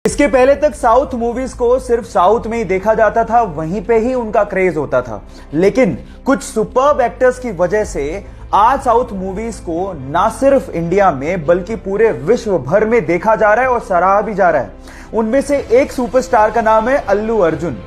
इसके पहले तक साउथ मूवीज को सिर्फ साउथ में ही देखा जाता था, वहीं पे ही उनका क्रेज होता था। लेकिन कुछ सुपर्ब एक्टर्स की वजह से आज साउथ मूवीज को ना सिर्फ इंडिया में बल्कि पूरे विश्व भर में देखा जा रहा है और सराहा भी जा रहा है। उनमें से एक सुपरस्टार का नाम है अल्लू अर्जुन।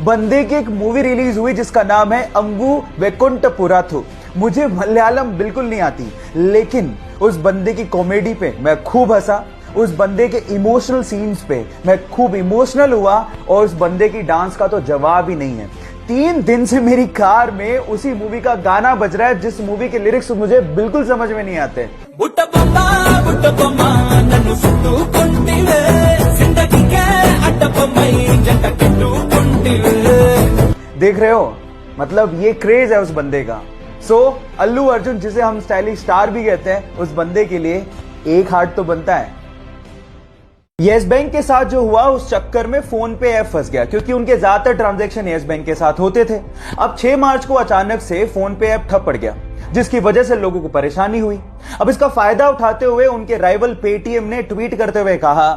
बंदे की एक मूवी रिलीज हुई जिसका नाम है अंगू वैकुंठपुरथु। मुझे मलयालम बिल्कुल नहीं आती, लेकिन उस बंदे की कॉमेडी पे मैं खूब हंसा, उस बंदे के इमोशनल सीन्स पे मैं खूब इमोशनल हुआ और उस बंदे की डांस का तो जवाब ही नहीं है। 3 दिन से मेरी कार में उसी मूवी का गाना बज रहा है जिस मूवी के लिरिक्स मुझे बिल्कुल समझ में नहीं आते। देख रहे हो, मतलब ये क्रेज है उस बंदे का। अल्लू अर्जुन, जिसे हम स्टाइलिश स्टार भी कहते हैं, उस बंदे के लिए एक हार्ट तो बनता है। येस बैंक के साथ जो हुआ उस चक्कर में फोन पे ऐप फंस गया, क्योंकि उनके ज्यादातर ट्रांजैक्शन येस बैंक के साथ होते थे। अब 6 मार्च को अचानक से फोन पे ऐप ठप पड़ गया, जिसकी वजह से लोगों को परेशानी हुई। अब इसका फायदा उठाते हुए उनके राइवल पेटीएम ने ट्वीट करते हुए कहा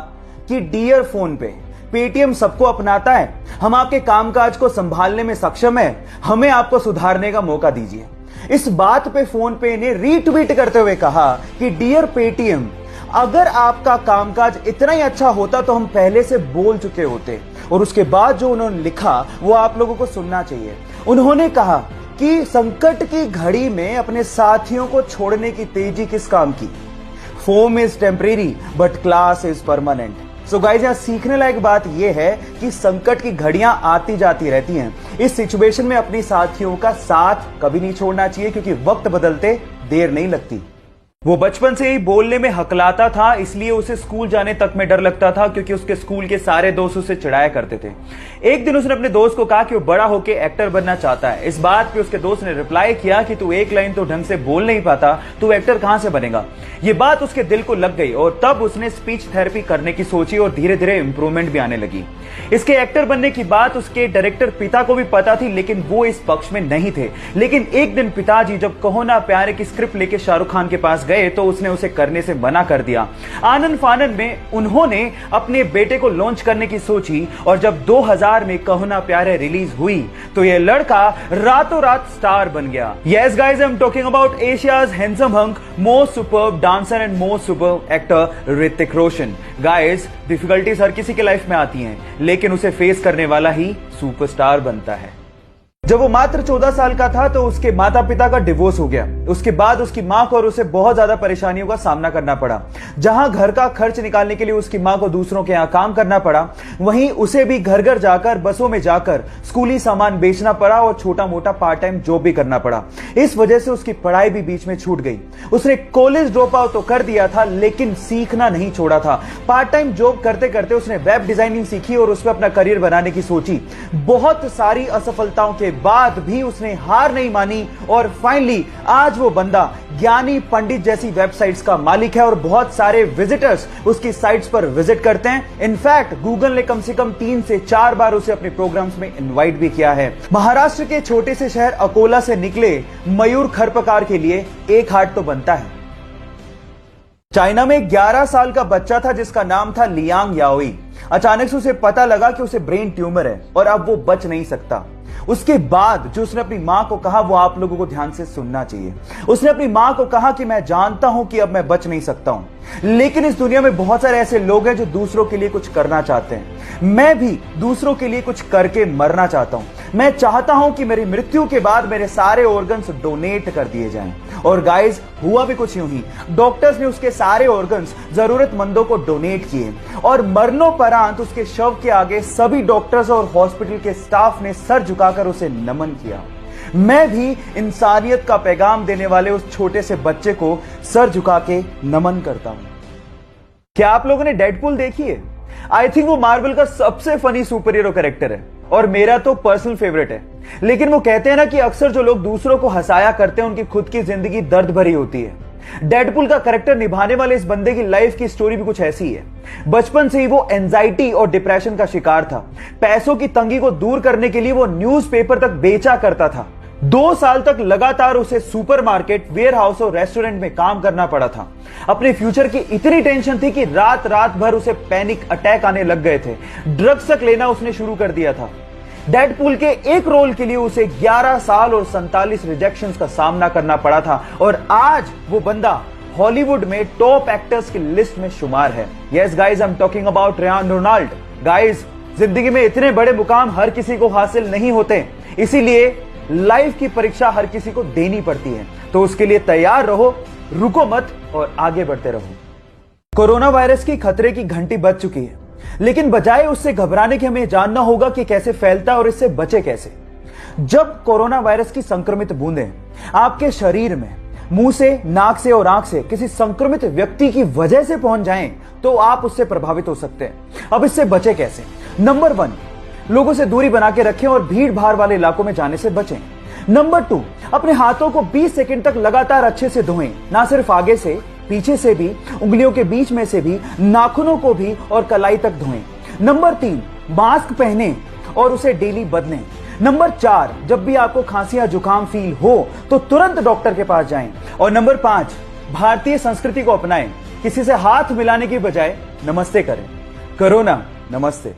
कि डियर फोन पे, पेटीएम सबको अपनाता है, हम आपके कामकाज को संभालने में सक्षम है, हमें आपको सुधारने का मौका दीजिए। इस बात पे फोन पे ने रीट्वीट करते हुए कहा कि डियर पेटीएम, अगर आपका कामकाज इतना ही अच्छा होता तो हम पहले से बोल चुके होते। और उसके बाद जो उन्होंने लिखा वो आप लोगों को सुनना चाहिए। उन्होंने कहा कि संकट की घड़ी में अपने साथियों को छोड़ने की तेजी किस काम की। Foam is temporary but class is permanent. So guys, यहां सीखने लायक बात यह है कि संकट की घड़ियां आती जाती रहती हैं। इस सिचुएशन में अपनी साथियों का साथ कभी नहीं छोड़ना चाहिए, क्योंकि वक्त बदलते देर नहीं लगती। वो बचपन से ही बोलने में हकलाता था, इसलिए उसे स्कूल जाने तक में डर लगता था, क्योंकि उसके स्कूल के सारे दोस्त उसे चिढ़ाया करते थे। एक दिन उसने अपने दोस्त को कहा कि वो बड़ा होकर एक्टर बनना चाहता है। इस बात पे उसके दोस्त ने रिप्लाई किया कि तू एक लाइन तो ढंग से बोल नहीं पाता, तू एक्टर कहां से बनेगा। ये बात उसके दिल को लग गई और तब उसने स्पीच थेरेपी करने की सोची और धीरे धीरे इंप्रूवमेंट भी आने लगी। इसके एक्टर बनने की बात उसके डायरेक्टर पिता को भी पता थी, लेकिन वो इस पक्ष में नहीं थे। लेकिन एक दिन पिताजी जब कहो ना प्यारे की स्क्रिप्ट लेके शाहरुख खान के पास गए तो उसने उसे करने से मना कर दिया। आनंद फानन में उन्होंने अपने बेटे को लॉन्च करने की सोची और जब 2000 में कहो ना प्यारे रिलीज हुई तो यह लड़का रातों रात स्टार बन गया। Yes guys, I am talking about Asia's handsome hunk, most superb dancer and most superb actor Hrithik Roshan. Guys, difficulties हर किसी के लाइफ में आती हैं, लेकिन उसे फेस करने वाला ही सुपरस्टार बनता है। जब वो मात्र 14 साल का था तो उसके माता पिता का डिवोर्स हो गया। उसके बाद उसकी मां को और उसे बहुत ज्यादा परेशानियों का सामना करना पड़ा। जहां घर का खर्च निकालने के लिए उसकी मां को दूसरों के यहां काम करना पड़ा, वहीं उसे भी घर घर जाकर, बसों में जाकर स्कूली सामान बेचना पड़ा और छोटा मोटा पार्ट टाइम जॉब भी करना पड़ा। इस वजह से उसकी पढ़ाई भी बीच में छूट गई। उसने कॉलेज ड्रॉप आउट तो कर दिया था, लेकिन सीखना नहीं छोड़ा था। पार्ट टाइम जॉब करते करते उसने वेब डिजाइनिंग सीखी और उसमें अपना करियर बनाने की सोची। बहुत सारी असफलताओं के बाद भी उसने हार नहीं मानी और फाइनली आज वो बंदा ज्ञानी पंडित जैसी वेबसाइट्स का मालिक है और बहुत सारे विजिटर्स उसकी साइट्स पर विजिट करते हैं। इनफैक्ट गूगल ने कम से कम 3 से 4 बार उसे अपने प्रोग्राम्स में इनवाइट भी किया है। महाराष्ट्र के छोटे से शहर अकोला से निकले मयूर खरपकार के लिए एक हार्ट तो बनता है। चाइना में 11 साल का बच्चा था जिसका नाम था लियांग याओई। अचानक से उसे पता लगा कि उसे ब्रेन ट्यूमर है और अब वो बच नहीं सकता। उसके बाद जो उसने अपनी मां को कहा वो आप लोगों को ध्यान से सुनना चाहिए। उसने अपनी मां को कहा कि मैं जानता हूं कि अब मैं बच नहीं सकता हूं, लेकिन इस दुनिया में बहुत सारे ऐसे लोग हैं जो दूसरों के लिए कुछ करना चाहते हैं। मैं भी दूसरों के लिए कुछ करके मरना चाहता हूं। मैं चाहता हूं कि मेरी मृत्यु के बाद मेरे सारे ऑर्गन्स डोनेट कर दिए जाएं। और गाइस, हुआ भी कुछ यूं ही। डॉक्टर्स ने उसके सारे ऑर्गन्स जरूरतमंदों को डोनेट किए और मरणोपरांत उसके शव के आगे सभी डॉक्टर्स और हॉस्पिटल के स्टाफ ने सर झुकाकर उसे नमन किया। मैं भी इंसानियत का पैगाम देने वाले उस छोटे से बच्चे को सर झुका के नमन करता हूं। क्या आप लोगों ने डेडपूल देखी है? आई थिंक वो मार्वल का सबसे फनी सुपर हीरो कैरेक्टर है और मेरा तो पर्सनल फेवरेट है। लेकिन वो कहते हैं ना कि अक्सर जो लोग दूसरों को हंसाया करते हैं उनकी खुद की जिंदगी दर्द भरी होती है। डेडपूल का कैरेक्टर निभाने वाले इस बंदे की लाइफ की स्टोरी भी कुछ ऐसी है। बचपन से ही वो एंजाइटी और डिप्रेशन का शिकार था। पैसों की तंगी को दूर करने के लिए वो न्यूज़पेपर तक बेचा करता था। 2 साल तक लगातार उसे सुपरमार्केट, वेयरहाउस और रेस्टोरेंट में काम करना पड़ा था। अपने फ्यूचर की इतनी टेंशन थी कि रात रात भर उसे पैनिक अटैक आने लग गए थे। ड्रग्स तक लेना उसने शुरू कर दिया था। डेडपूल के एक रोल के लिए उसे 11 साल और 47 रिजेक्शंस का सामना करना पड़ा था और आज वो बंदा हॉलीवुड में टॉप एक्टर्स की लिस्ट में शुमार है। Yes guys, I am talking about Ryan Ronald. Guys, जिंदगी में इतने बड़े मुकाम हर किसी को हासिल नहीं होते, इसीलिए लाइफ की परीक्षा हर किसी को देनी पड़ती है। तो उसके लिए तैयार रहो, रुको मत और आगे बढ़ते रहो। कोरोना वायरस की खतरे की घंटी बज चुकी है, लेकिन बजाय उससे घबराने के हमें जानना होगा कि कैसे फैलता है और इससे बचे कैसे। जब कोरोना वायरस की संक्रमित बूंदें आपके शरीर में मुंह से, नाक से और आंख से किसी संक्रमित व्यक्ति की वजह से पहुंच जाएं, तो आप उससे प्रभावित हो सकते हैं। अब इससे बचे कैसे? नंबर 1, लोगों से दूरी बना के रखें और भीड़ भाड़ वाले इलाकों में जाने से बचें। नंबर 2, अपने हाथों को 20 सेकंड तक लगातार अच्छे से धोएं, ना सिर्फ आगे से, पीछे से भी, उंगलियों के बीच में से भी, नाखूनों को भी और कलाई तक धोएं। नंबर 3, मास्क पहनें और उसे डेली बदलें। नंबर 4, जब भी आपको खांसी या जुकाम फील हो तो तुरंत डॉक्टर के पास जाएं। और नंबर 5, भारतीय संस्कृति को अपनाएं, किसी से हाथ मिलाने की बजाय नमस्ते करें। कोरोना नमस्ते।